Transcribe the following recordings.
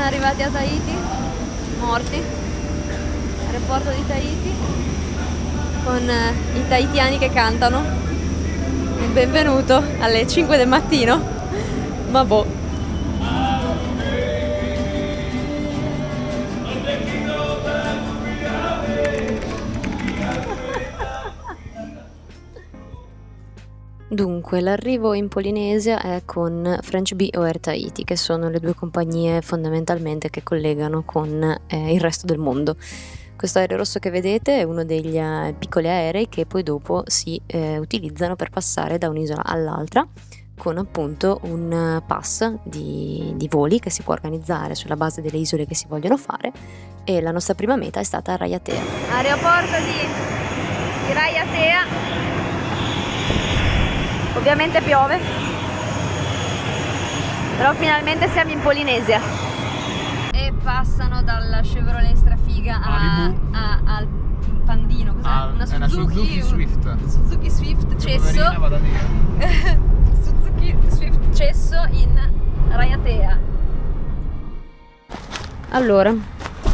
arrivati a Tahiti, morti, aeroporto di Tahiti, con i tahitiani che cantano il benvenuto alle 5 del mattino, ma boh. Dunque, l'arrivo in Polinesia è con French Bee o Air Tahiti, che sono le due compagnie fondamentalmente che collegano con il resto del mondo. Questo aereo rosso che vedete è uno degli piccoli aerei che poi dopo si utilizzano per passare da un'isola all'altra, con appunto un pass di voli che si può organizzare sulla base delle isole che si vogliono fare, e la nostra prima meta è stata Raiatea. Aeroporto di Raiatea. Ovviamente piove, però finalmente siamo in Polinesia. E passano dalla Chevrolet strafiga al Pandino, cos'è? Una Suzuki Swift. Suzuki Swift cesso. Suzuki Swift cesso in Raiatea. Allora,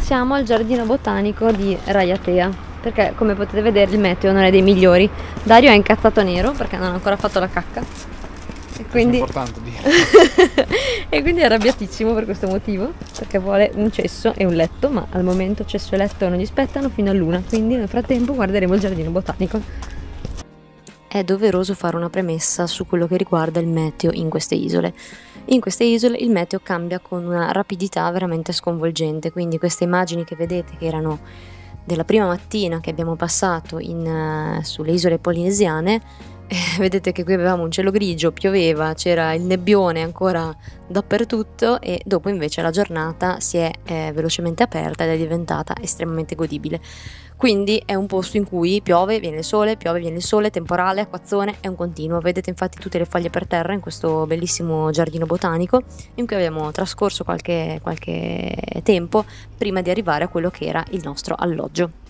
siamo al giardino botanico di Raiatea, perché come potete vedere il meteo non è dei migliori. Dario è incazzato nero perché non ha ancora fatto la cacca e quindi... è importante dire. E quindi è arrabbiatissimo per questo motivo, perché vuole un cesso e un letto, ma al momento cesso e letto non gli spettano fino all'una, quindi nel frattempo guarderemo il giardino botanico. È doveroso fare una premessa su quello che riguarda il meteo in queste isole. In queste isole il meteo cambia con una rapidità veramente sconvolgente, quindi queste immagini che vedete, che erano della prima mattina che abbiamo passato sulle isole polinesiane, vedete che qui avevamo un cielo grigio, pioveva, c'era il nebbione ancora dappertutto, e dopo invece la giornata si è velocemente aperta ed è diventata estremamente godibile. Quindi è un posto in cui piove, viene il sole, piove, viene il sole, temporale, acquazzone, è un continuo. Vedete infatti tutte le foglie per terra in questo bellissimo giardino botanico in cui abbiamo trascorso qualche tempo prima di arrivare a quello che era il nostro alloggio.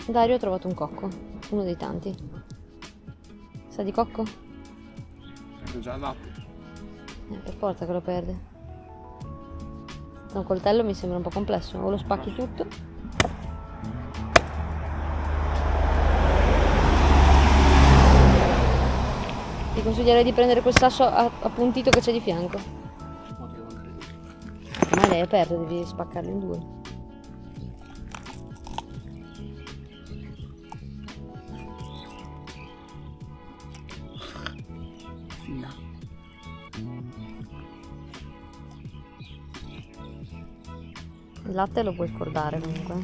Dario ha trovato un cocco, uno dei tanti. Sa di cocco? È già latte. Per forza che lo perde. Un coltello mi sembra un po' complesso, o lo spacchi tutto. Ti consiglierei di prendere quel sasso appuntito che c'è di fianco. Ma lei è aperto, devi spaccarlo in due. Il latte lo puoi scordare comunque.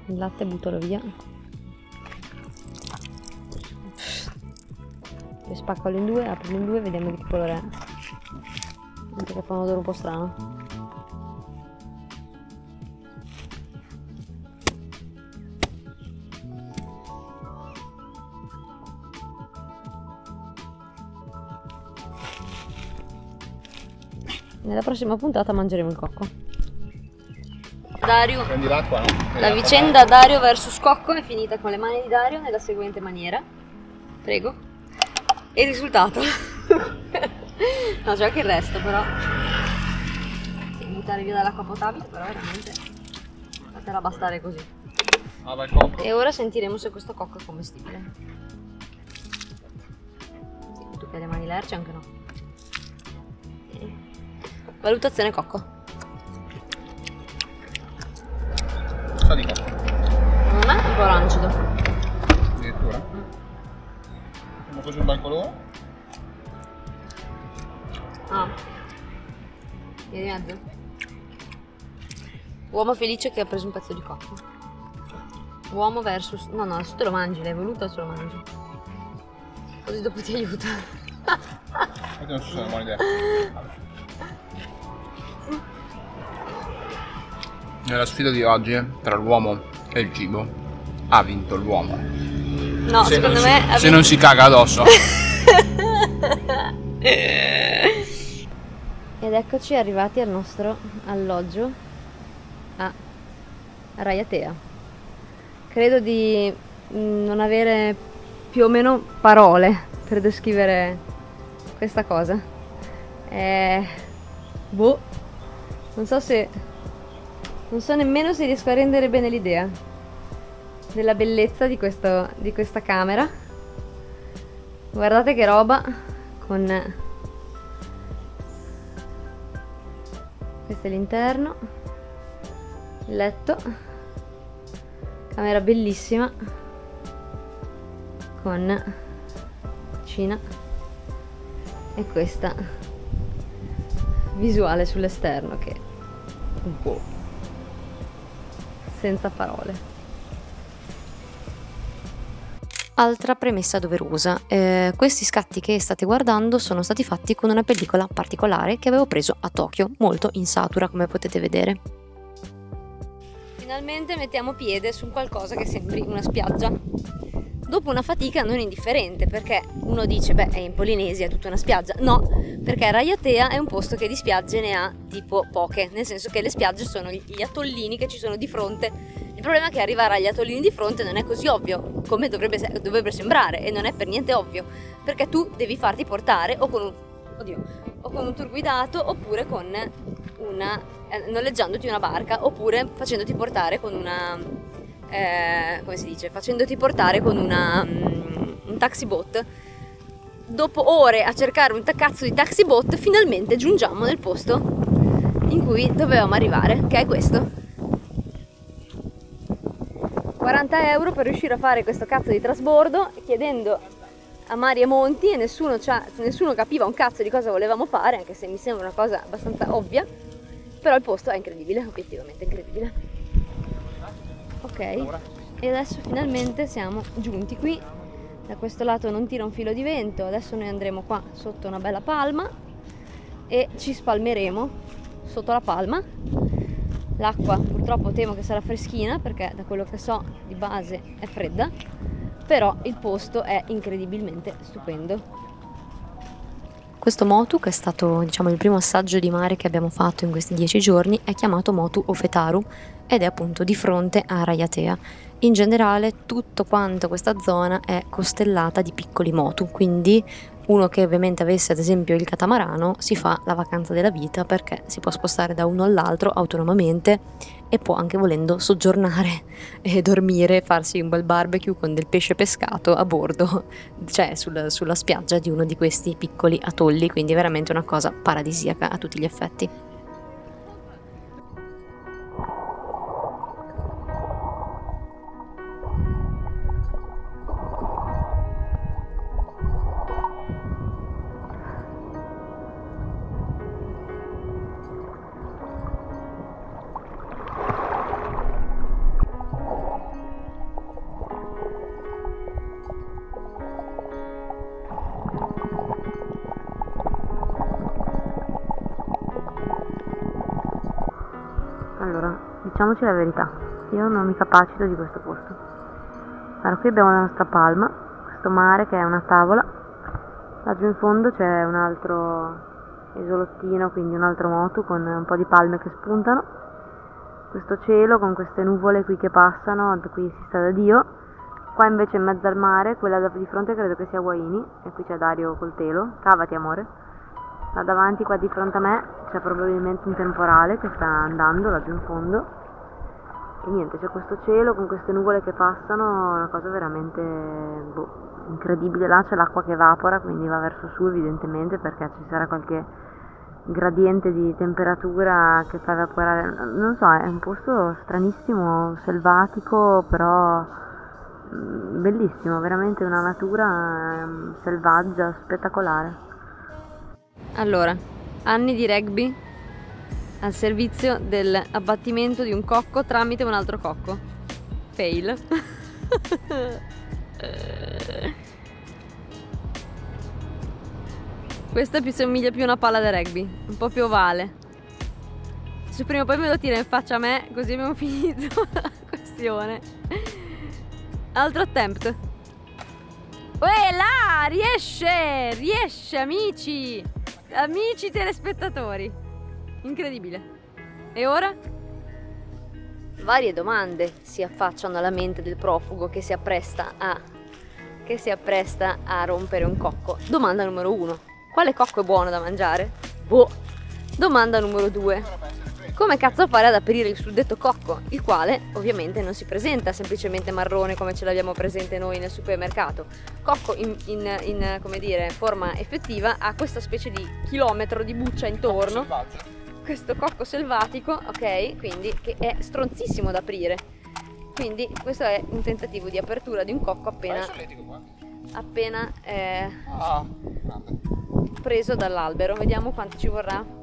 Il latte buttalo via. Poi spaccalo in due, aprilo in due, vediamo di che colore è. Perché fa un odore un po' strano. Nella prossima puntata mangeremo il cocco. Dario. Prendi l'acqua, no? La vicenda Dario versus cocco è finita con le mani di Dario nella seguente maniera. Prego. E il risultato. No, c'è anche il resto, però. Sì, buttare via dall'acqua potabile, però veramente fatela bastare così. Ah, vai, cocco. E ora sentiremo se questo cocco è commestibile. Sì, tu che hai le mani lerce, anche no. Valutazione cocco. Sa di cocco. Non è un po' rancido. Addirittura. Abbiamo preso un bel colore. Ah. Via di mezzo. Uomo felice che ha preso un pezzo di cocco. Uomo versus... No, no, adesso te lo mangi, l'hai voluto, adesso lo mangi. Così dopo ti aiuta. Perché non ci sono buone idee. Nella sfida di oggi, tra l'uomo e il cibo, ha vinto l'uomo. No, secondo me... Se non si caga addosso. eccoci arrivati al nostro alloggio a Raiatea. Credo di non avere più o meno parole per descrivere questa cosa. Boh, non so nemmeno se riesco a rendere bene l'idea della bellezza di questa camera. Guardate che roba, con questo è l'interno, il letto, camera bellissima con cucina e questa visuale sull'esterno che boh, senza parole. Altra premessa doverosa, questi scatti che state guardando sono stati fatti con una pellicola particolare che avevo preso a Tokyo, molto insatura come potete vedere. Finalmente mettiamo piede su qualcosa che sembri una spiaggia, dopo una fatica non indifferente, perché uno dice beh è in Polinesia, è tutta una spiaggia. No, perché Raiatea è un posto che di spiagge ne ha tipo poche, nel senso che le spiagge sono gli atollini che ci sono di fronte. Il problema è che arrivare agli atollini di fronte non è così ovvio come dovrebbe sembrare, e non è per niente ovvio, perché tu devi farti portare o con un tour guidato, oppure con noleggiandoti una barca, oppure facendoti portare con un taxi boat. Dopo ore a cercare un cazzo di taxi boat, finalmente giungiamo nel posto in cui dovevamo arrivare, che è questo. 40 euro per riuscire a fare questo cazzo di trasbordo, chiedendo a mari e monti, e nessuno capiva un cazzo di cosa volevamo fare, anche se mi sembra una cosa abbastanza ovvia, però il posto è incredibile, obiettivamente incredibile. Ok, e adesso finalmente siamo giunti qui. Da questo lato non tira un filo di vento, adesso noi andremo qua sotto una bella palma e ci spalmeremo sotto la palma. L'acqua purtroppo temo che sarà freschina, perché da quello che so di base è fredda, però il posto è incredibilmente stupendo. Questo motu, che è stato il primo assaggio di mare che abbiamo fatto in questi 10 giorni, è chiamato motu Ofetaru ed è appunto di fronte a Raiatea. In generale tutto quanto questa zona è costellata di piccoli motu, quindi uno che ovviamente avesse ad esempio il catamarano si fa la vacanza della vita, perché si può spostare da uno all'altro autonomamente e può anche, volendo, soggiornare e dormire, farsi un bel barbecue con del pesce pescato a bordo, cioè sulla spiaggia di uno di questi piccoli atolli, quindi è veramente una cosa paradisiaca a tutti gli effetti. Allora, diciamoci la verità, io non mi capacito di questo posto. Allora, qui abbiamo la nostra palma, questo mare che è una tavola, laggiù in fondo c'è un altro isolottino, quindi un altro motu con un po' di palme che spuntano, questo cielo con queste nuvole qui che passano, da qui si sta da Dio. Qua invece in mezzo al mare, quella di fronte credo che sia Waini, e qui c'è Dario col telo, cavati amore. Là davanti, qua di fronte a me, c'è probabilmente un temporale che sta andando laggiù in fondo. E niente, c'è questo cielo con queste nuvole che passano, una cosa veramente incredibile. Là c'è l'acqua che evapora, quindi va verso su evidentemente, perché ci sarà qualche gradiente di temperatura che fa evaporare. Non so, è un posto stranissimo, selvatico, però bellissimo, veramente una natura selvaggia, spettacolare. Allora, anni di rugby al servizio dell'abbattimento di un cocco tramite un altro cocco. Fail. Questa somiglia più a una palla da rugby, un po' più ovale. Se prima o poi me lo tira in faccia a me, così abbiamo finito la questione. Altro attempt. Uè là, riesce, amici telespettatori. Incredibile. E ora? Varie domande si affacciano alla mente del profugo che si appresta a rompere un cocco. Domanda numero 1. Quale cocco è buono da mangiare? Boh. Domanda numero 2. Come cazzo fare ad aprire il suddetto cocco? Il quale ovviamente non si presenta semplicemente marrone come ce l'abbiamo presente noi nel supermercato. Cocco in come dire, forma effettiva ha questa specie di chilometro di buccia intorno. Questo cocco selvatico, ok? Quindi che è stronzissimo da aprire. Quindi questo è un tentativo di apertura di un cocco appena preso dall'albero. Vediamo quanto ci vorrà.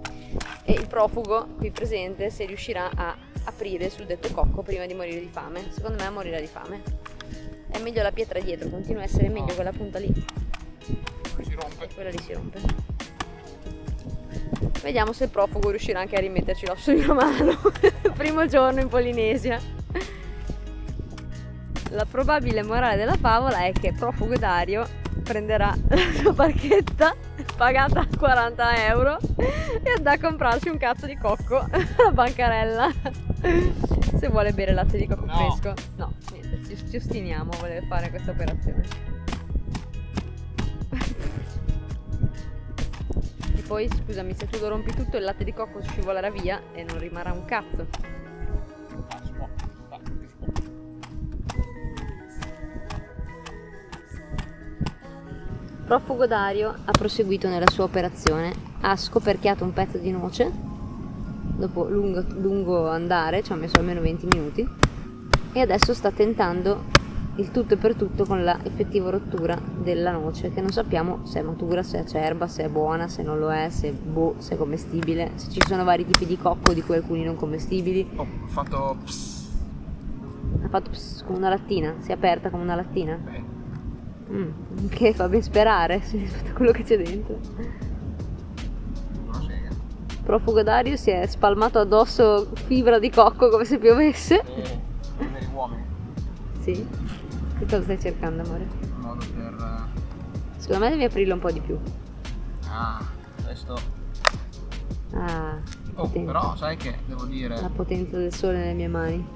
E il profugo qui presente se riuscirà a aprire il suddetto cocco prima di morire di fame. Secondo me morirà di fame. È meglio la pietra dietro, continua a essere meglio quella punta lì. Si rompe. E quella lì si rompe. Vediamo se il profugo riuscirà anche a rimetterci l'osso di una mano. Primo giorno in Polinesia. La probabile morale della favola è che profugo Dario prenderà la sua barchetta pagata 40 euro e andrà a comprarsi un cazzo di cocco alla bancarella se vuole bere latte di cocco fresco. No, niente, ci ostiniamo a voler fare questa operazione. E poi scusami, se tu lo rompi tutto il latte di cocco scivolerà via e non rimarrà un cazzo. Profugo Dario ha proseguito nella sua operazione, ha scoperchiato un pezzo di noce, dopo lungo andare, ci ha messo almeno 20 minuti, e adesso sta tentando il tutto e per tutto con la effettiva rottura della noce, che non sappiamo se è matura, se è acerba, se è buona, se non lo è, se è commestibile, se ci sono vari tipi di cocco, di cui alcuni non commestibili. Oh, ha fatto pss. Ha fatto pss come una lattina, si è aperta come una lattina. Beh. Che fa ben sperare rispetto a quello che c'è dentro. Profugo Dario si è spalmato addosso fibra di cocco come se piovesse. Per gli uomini. Sì. Che cosa stai cercando, amore? Un modo per... Secondo me devi aprirlo un po' di più. Ah, questo... Ah, però sai che devo dire... La potenza del sole nelle mie mani.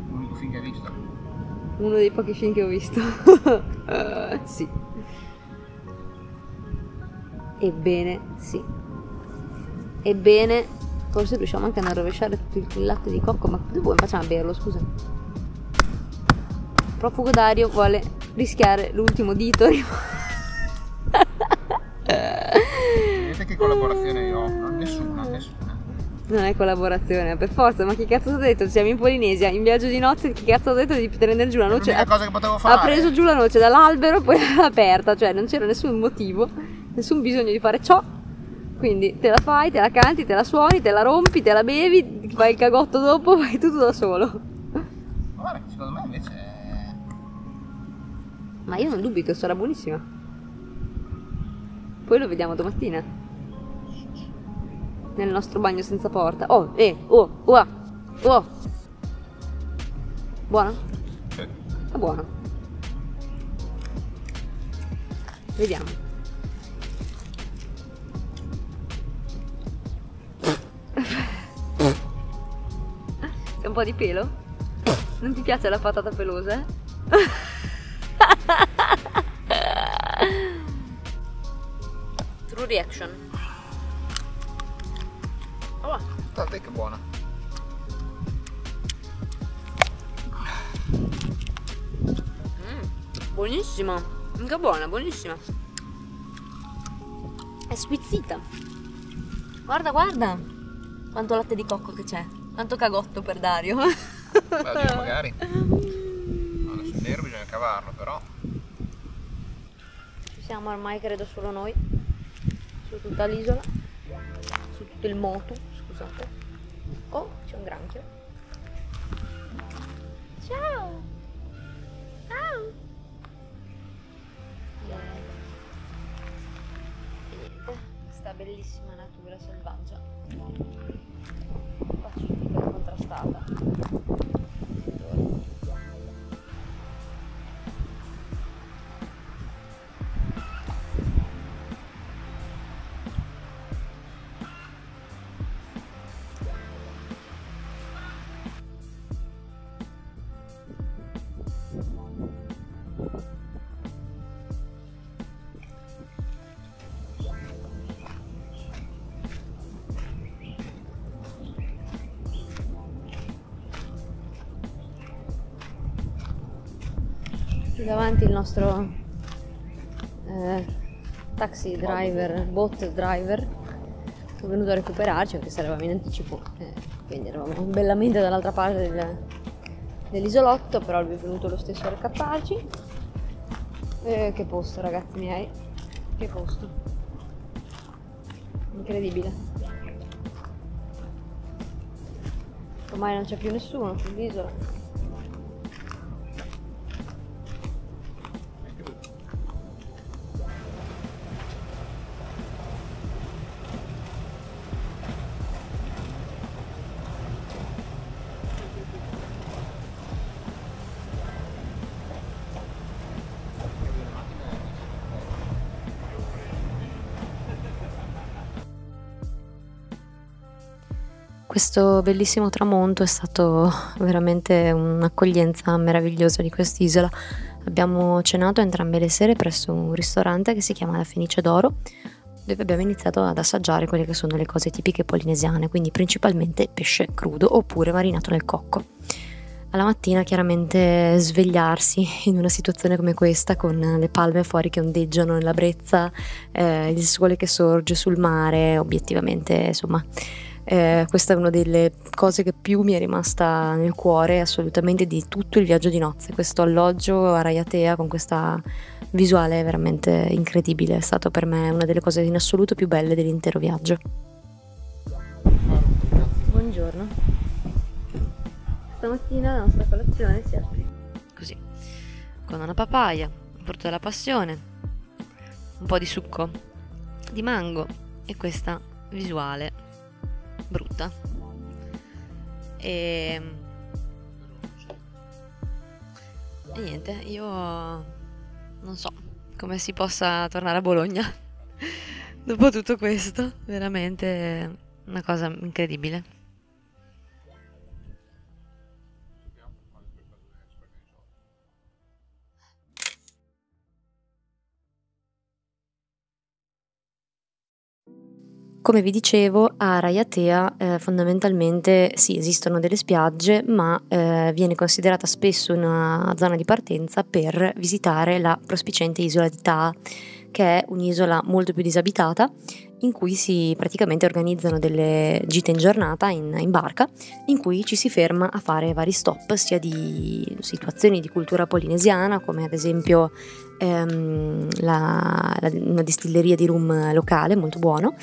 L'unico film che hai visto. Uno dei pochi film che ho visto. Sì. Ebbene, sì. Ebbene, forse riusciamo anche a rovesciare tutto il latte di cocco, ma come facciamo a berlo, scusa? Profugo Dario vuole rischiare l'ultimo dito. Vedete che collaborazione io ho? Nessuna. Non è collaborazione, per forza, ma chi cazzo ha detto? Siamo in Polinesia, in viaggio di nozze, chi cazzo ha detto di prendere giù la noce? È l'unica cosa che potevo fare. Ha preso giù la noce dall'albero, poi l'ha aperta, cioè non c'era nessun motivo, nessun bisogno di fare ciò. Quindi te la fai, te la canti, te la suoni, te la rompi, te la bevi, fai il cagotto dopo, fai tutto da solo. Vabbè, secondo me invece... Ma io non dubito, sarà buonissima. Poi lo vediamo domattina. Nel nostro bagno senza porta. Oh. Buono? Sì. È buono. Vediamo. C'è un po' di pelo? Non ti piace la patata pelosa? True reaction. Oh. Guardate che buona. Buonissima. Che buona, buonissima. È squizzita. Guarda. Quanto latte di cocco che c'è. Quanto cagotto per Dario. Beh, magari. No, adesso il nero bisogna cavarlo, però. Ci siamo ormai, credo, solo noi. Su tutta l'isola. Su tutto il moto, scusate. Oh, c'è un granchio. Ciao. Questa bellissima natura selvaggia, pacifica e contrastata. Qui davanti il nostro taxi driver, boat driver, è venuto a recuperarci anche se eravamo in anticipo, quindi eravamo bellamente dall'altra parte dell'isolotto, però lui è venuto lo stesso a rescattarci. Che posto, ragazzi miei, che posto incredibile. Ormai non c'è più nessuno sull'isola. Questo bellissimo tramonto è stato veramente un'accoglienza meravigliosa di quest'isola. Abbiamo cenato entrambe le sere presso un ristorante che si chiama La Fenice d'Oro, dove abbiamo iniziato ad assaggiare quelle che sono le cose tipiche polinesiane, quindi principalmente pesce crudo oppure marinato nel cocco. Alla mattina chiaramente svegliarsi in una situazione come questa, con le palme fuori che ondeggiano nella brezza, il sole che sorge sul mare, obiettivamente insomma questa è una delle cose che più mi è rimasta nel cuore assolutamente di tutto il viaggio di nozze. Questo alloggio a Raiatea con questa visuale veramente incredibile è stato per me una delle cose in assoluto più belle dell'intero viaggio. Buongiorno. Stamattina la nostra colazione si apre così, con una papaya, un frutto della passione, un po' di succo di mango e questa visuale brutta e niente, io non so come si possa tornare a Bologna dopo tutto questo, veramente una cosa incredibile. Come vi dicevo, a Raiatea fondamentalmente sì, esistono delle spiagge, ma viene considerata spesso una zona di partenza per visitare la prospiciente isola di Taa, che è un'isola molto più disabitata, in cui si praticamente organizzano delle gite in giornata in barca, in cui ci si ferma a fare vari stop, sia di situazioni di cultura polinesiana, come ad esempio una distilleria di rum locale molto buono,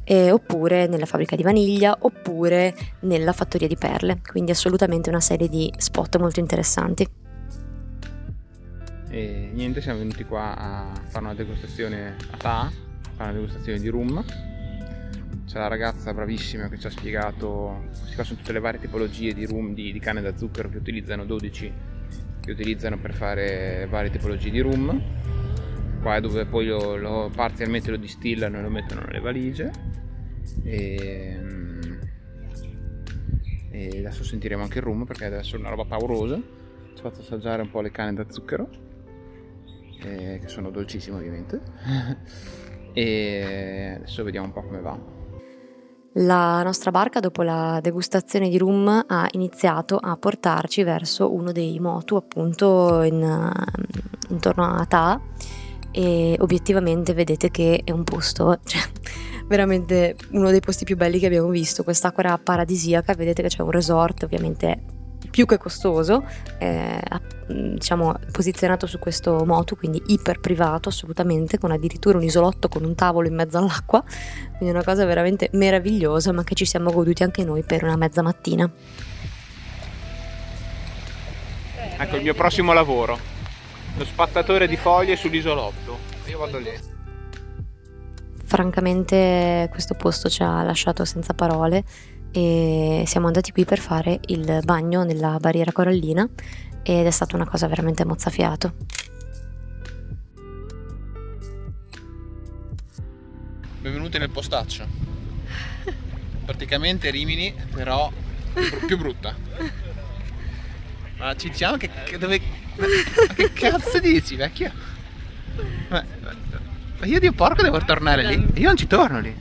oppure nella fabbrica di vaniglia, oppure nella fattoria di perle, quindi assolutamente una serie di spot molto interessanti. E niente, siamo venuti qua a fare una degustazione a Taa, fare una degustazione di rum. C'è la ragazza bravissima che ci ha spiegato, queste qua sono tutte le varie tipologie di rum di canne da zucchero che utilizzano, 12 che utilizzano per fare varie tipologie di rum. Qua è dove poi parzialmente lo distillano e lo mettono nelle valigie e adesso sentiremo anche il rum, perché deve essere una roba paurosa. Ci ho fatto assaggiare un po' le canne da zucchero, che sono dolcissime ovviamente, e adesso vediamo un po' come va. La nostra barca, dopo la degustazione di rum, ha iniziato a portarci verso uno dei motu, appunto intorno a Taa, e obiettivamente vedete che è un posto, cioè veramente uno dei posti più belli che abbiamo visto. Quest'acqua era paradisiaca, vedete che c'è un resort ovviamente più che costoso, diciamo posizionato su questo motu, quindi iper privato assolutamente, con addirittura un isolotto con un tavolo in mezzo all'acqua, quindi una cosa veramente meravigliosa, ma che ci siamo goduti anche noi per una mezza mattina. Ecco il mio prossimo lavoro, lo spazzatore di foglie sull'isolotto, io vado lì. Francamente questo posto ci ha lasciato senza parole e siamo andati qui per fare il bagno nella barriera corallina ed è stata una cosa veramente mozzafiato. Benvenuti nel postaccio. Praticamente Rimini, però più brutta. Ma ci diciamo che cazzo dici, vecchio? Ma io Dio porco devo tornare lì? Io non ci torno lì.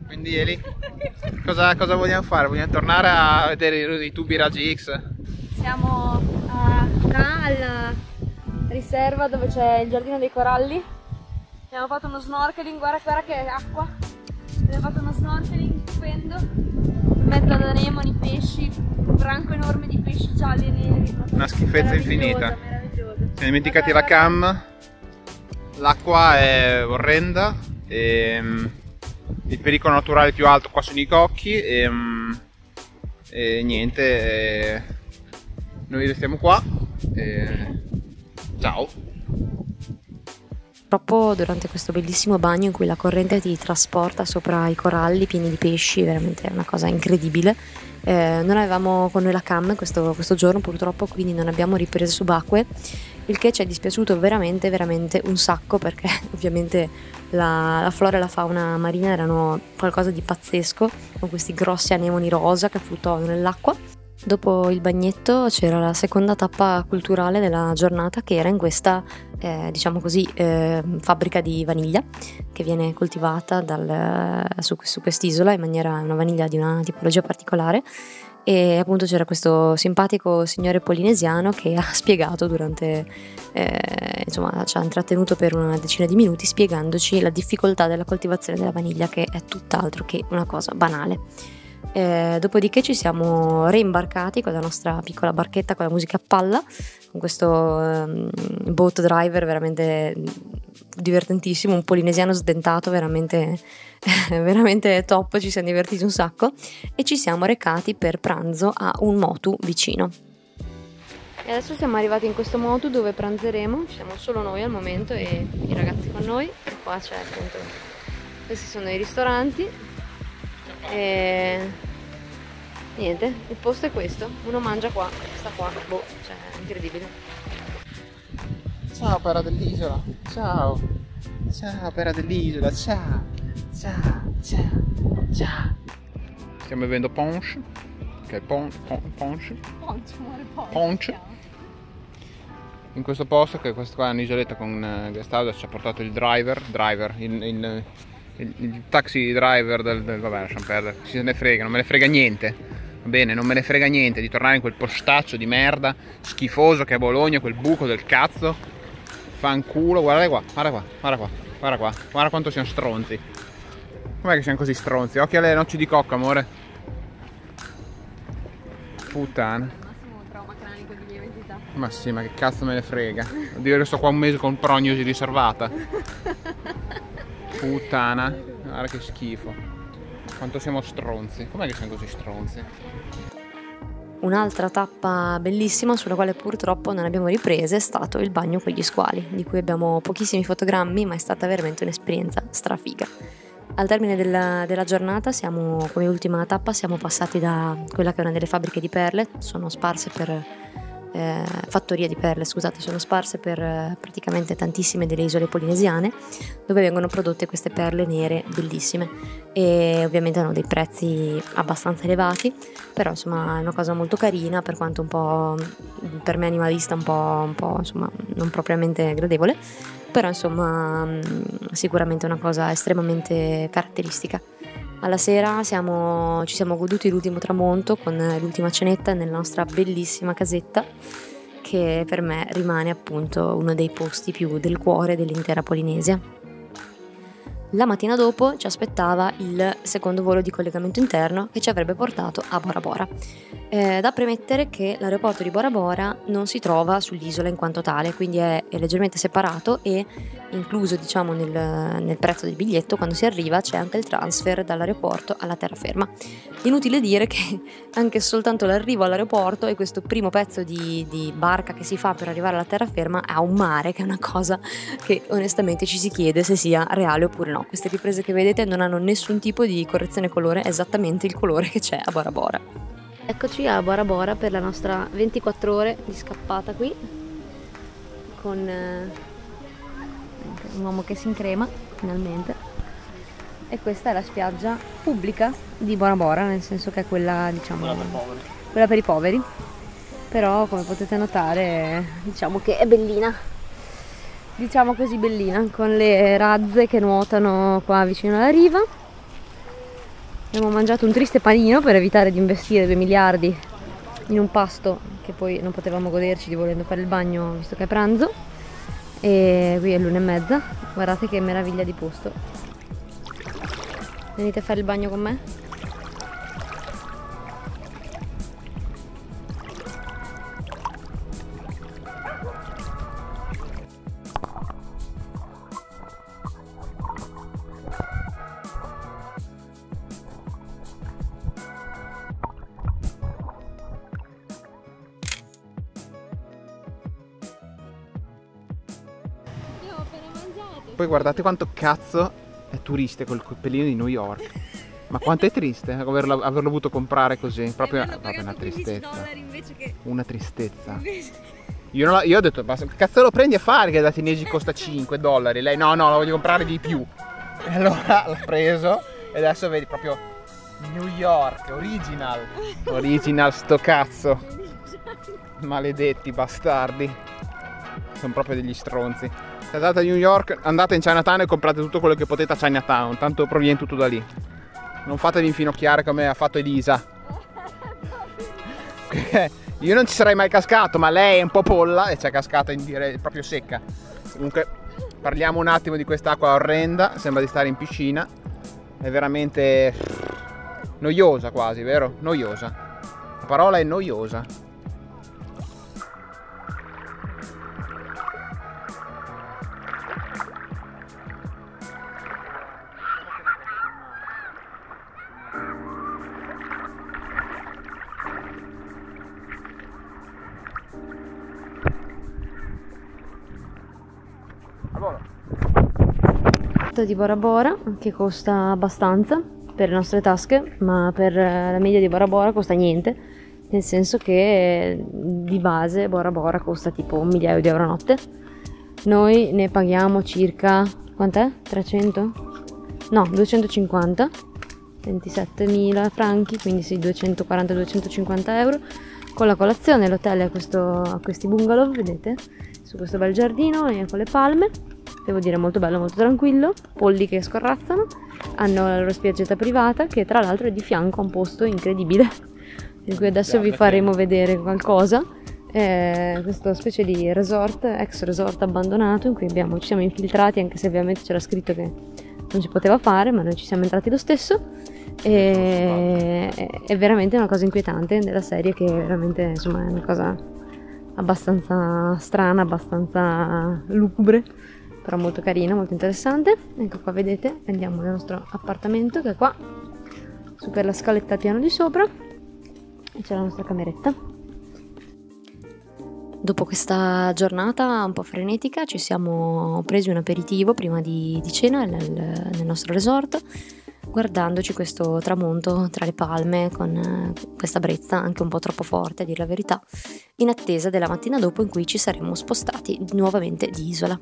Quindi Eli, Cosa vogliamo fare? Vogliamo tornare a vedere i tubi raggi X? Siamo qua alla riserva dove c'è il giardino dei coralli. Abbiamo fatto uno snorkeling, guarda che acqua. Abbiamo fatto uno snorkeling stupendo. In mezzo ad anemoni, pesci, un branco enorme di pesci gialli e neri. Una schifezza infinita. Siamo dimenticati la cam. L'acqua è orrenda e il pericolo naturale più alto qua sono i cocchi e niente, noi restiamo qua e ciao. Purtroppo durante questo bellissimo bagno in cui la corrente ti trasporta sopra i coralli pieni di pesci, veramente è una cosa incredibile. Non avevamo con noi la cam questo giorno purtroppo, quindi non abbiamo riprese subacquee, il che ci è dispiaciuto veramente un sacco, perché ovviamente la flora e la fauna marina erano qualcosa di pazzesco, con questi grossi anemoni rosa che fluttuavano nell'acqua. Dopo il bagnetto c'era la seconda tappa culturale della giornata, che era in questa diciamo così fabbrica di vaniglia che viene coltivata su quest'isola in maniera, una vaniglia di una tipologia particolare, e appunto c'era questo simpatico signore polinesiano che ha spiegato durante insomma ci ha intrattenuto per una decina di minuti spiegandoci la difficoltà della coltivazione della vaniglia, che è tutt'altro che una cosa banale. Dopodiché ci siamo reimbarcati con la nostra piccola barchetta con la musica a palla, con questo boat driver veramente divertentissimo, un polinesiano sdentato veramente top, ci siamo divertiti un sacco e ci siamo recati per pranzo a un motu vicino. E adesso siamo arrivati in questo motu dove pranzeremo, ci siamo solo noi al momento e i ragazzi con noi, e qua c'è appunto, questi sono i ristoranti. E niente, il posto è questo, uno mangia qua, sta qua, boh, cioè è incredibile. Ciao pera dell'isola, ciao pera dell'isola, ciao. Stiamo bevendo punch, che è punch. In questo posto, che questa qua è un'isoletta con guest house, ci ha portato il driver, il taxi driver vabbè, lasciamo perdere, se ne frega, non me ne frega niente, va bene, non me ne frega niente di tornare in quel postaccio di merda schifoso che è Bologna, quel buco del cazzo, fanculo. Guarda quanto siamo stronzi. Com'è che siamo così stronzi? Occhio alle noci di cocco, amore. Puttana. Massimo trauma cranico di mia entità. Ma sì, ma che cazzo me ne frega. Vuol dire che sto qua un mese con prognosi riservata. Puttana, guarda che schifo. Quanto siamo stronzi. Com'è che siamo così stronzi? Un'altra tappa bellissima sulla quale purtroppo non abbiamo riprese è stato il bagno con gli squali, di cui abbiamo pochissimi fotogrammi, ma è stata veramente un'esperienza strafiga. Al termine della giornata come ultima tappa siamo passati da quella che è una delle fabbriche di perle, sono sparse per fattorie di perle, scusate, sono sparse per praticamente tantissime delle isole polinesiane, dove vengono prodotte queste perle nere bellissime e ovviamente hanno dei prezzi abbastanza elevati, però insomma è una cosa molto carina, per quanto un po' per me animalista un po' insomma non propriamente gradevole, però insomma sicuramente una cosa estremamente caratteristica. Alla sera ci siamo goduti l'ultimo tramonto con l'ultima cenetta nella nostra bellissima casetta, che per me rimane appunto uno dei posti più del cuore dell'intera Polinesia. La mattina dopo ci aspettava il secondo volo di collegamento interno che ci avrebbe portato a Bora Bora. Da premettere che l'aeroporto di Bora Bora non si trova sull'isola in quanto tale, quindi è leggermente separato e incluso diciamo nel prezzo del biglietto quando si arriva c'è anche il transfer dall'aeroporto alla terraferma. Inutile dire che anche soltanto l'arrivo all'aeroporto e questo primo pezzo di barca che si fa per arrivare alla terraferma ha un mare, che è una cosa che onestamente ci si chiede se sia reale oppure no. Queste riprese che vedete non hanno nessun tipo di correzione colore, è esattamente il colore che c'è a Bora Bora. Eccoci a Bora Bora per la nostra 24 ore di scappata qui con un uomo che si increma finalmente, e questa è la spiaggia pubblica di Bora Bora, nel senso che è quella diciamo quella per i poveri, però come potete notare diciamo che è bellina, diciamo così bellina, con le razze che nuotano qua vicino alla riva. Abbiamo mangiato un triste panino per evitare di investire 2 miliardi in un pasto che poi non potevamo goderci di volendo fare il bagno visto che è pranzo. E qui è l'1:30. Guardate che meraviglia di posto. Venite a fare il bagno con me? Poi guardate quanto cazzo è turista col cappellino di New York. Ma quanto è triste averlo avuto comprare così. Proprio una tristezza. Una tristezza. Io ho detto, ma che cazzo lo prendi a fare che da cinesi costa $5? Lei no, lo voglio comprare di più. E allora l'ho preso e adesso vedi proprio New York, original. Original sto cazzo. Maledetti bastardi. Sono proprio degli stronzi. Se andate a New York, andate in Chinatown e comprate tutto quello che potete a Chinatown, tanto proviene tutto da lì. Non fatevi infinocchiare come ha fatto Elisa. Io non ci sarei mai cascato, ma lei è un po' polla e ci è cascata in proprio secca. Comunque parliamo un attimo di quest'acqua orrenda, sembra di stare in piscina. È veramente noiosa quasi, vero? Noiosa. La parola è noiosa. Di Bora Bora che costa abbastanza per le nostre tasche, ma per la media di Bora Bora costa niente, nel senso che di base Bora Bora costa tipo €1.000.000 a notte. Noi ne paghiamo circa, quant'è? 300? No, 250, 27.000 franchi, quindi sì, 240-250 euro con la colazione. L'hotel è a questi bungalow, vedete, su questo bel giardino e con le palme. Devo dire molto bello, molto tranquillo, polli che scorrazzano, hanno la loro spiaggetta privata che tra l'altro è di fianco a un posto incredibile, in cui adesso vi faremo vedere qualcosa. Questa specie di resort, ex resort abbandonato, in cui ci siamo infiltrati, anche se ovviamente c'era scritto che non si poteva fare, ma noi ci siamo entrati lo stesso. È veramente una cosa inquietante della serie, che veramente insomma è una cosa abbastanza strana, abbastanza lugubre, però molto carina, molto interessante. Ecco qua, vedete, andiamo nel nostro appartamento che è qua su per la scaletta al piano di sopra e c'è la nostra cameretta. Dopo questa giornata un po' frenetica ci siamo presi un aperitivo prima di cena nel nostro resort, guardandoci questo tramonto tra le palme con questa brezza anche un po' troppo forte, a dir la verità, in attesa della mattina dopo, in cui ci saremmo spostati nuovamente di isola.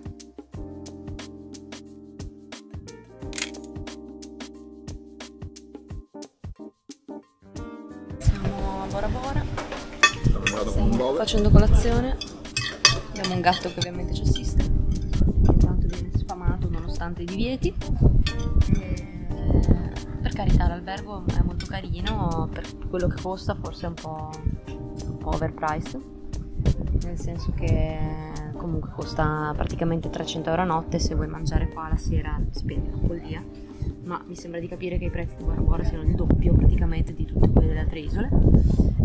Siamo a Bora Bora, stiamo facendo colazione, abbiamo un gatto che ovviamente ci assiste, intanto viene sfamato nonostante i divieti. Per carità, l'albergo è molto carino, per quello che costa forse è un po' overpriced, nel senso che comunque costa praticamente 300 euro a notte. Se vuoi mangiare qua la sera spendi una follia, ma mi sembra di capire che i prezzi di Bora Bora siano il doppio praticamente di tutte quelle delle altre isole,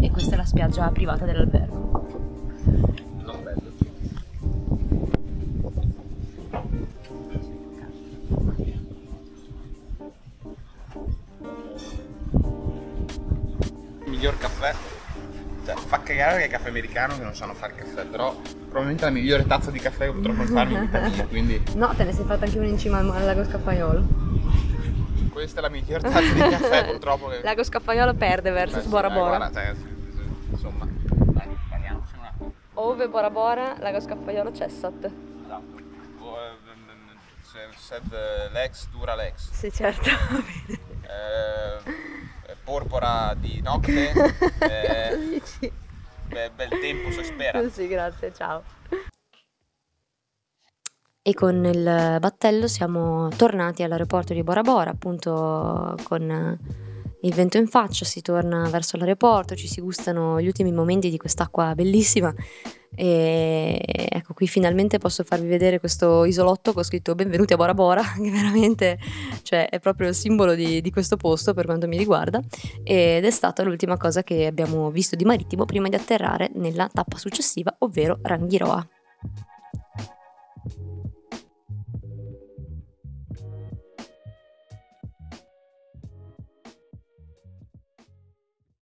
e questa è la spiaggia privata dell'albergo. Non bello. Miglior caffè, cioè fa cagare che è caffè americano che non sanno fare caffè, però probabilmente è la migliore tazza di caffè che potrò farmi in vita mia, quindi No, te ne sei fatta anche una in cima al lago Scaffaiolo. questa è la miglior tazza di caffè purtroppo che... Lago Scaffaiolo perde versus Bora Bora. Guarda, cioè, insomma, dai, parliamoci un attimo. Ove Bora Bora, Lago Scaffaiolo, Cessat. Esatto. Sed l'ex dura l'ex. Sì, certo, va bene. Porpora di notte. Cosa dici? Bel tempo si spera. Sì, grazie, ciao. E con il battello siamo tornati all'aeroporto di Bora Bora, appunto con il vento in faccia, si torna verso l'aeroporto, ci si gustano gli ultimi momenti di quest'acqua bellissima. E ecco, qui finalmente posso farvi vedere questo isolotto che ho scritto benvenuti a Bora Bora, che veramente, cioè, è proprio il simbolo di questo posto per quanto mi riguarda, ed è stata l'ultima cosa che abbiamo visto di marittimo prima di atterrare nella tappa successiva, ovvero Rangiroa.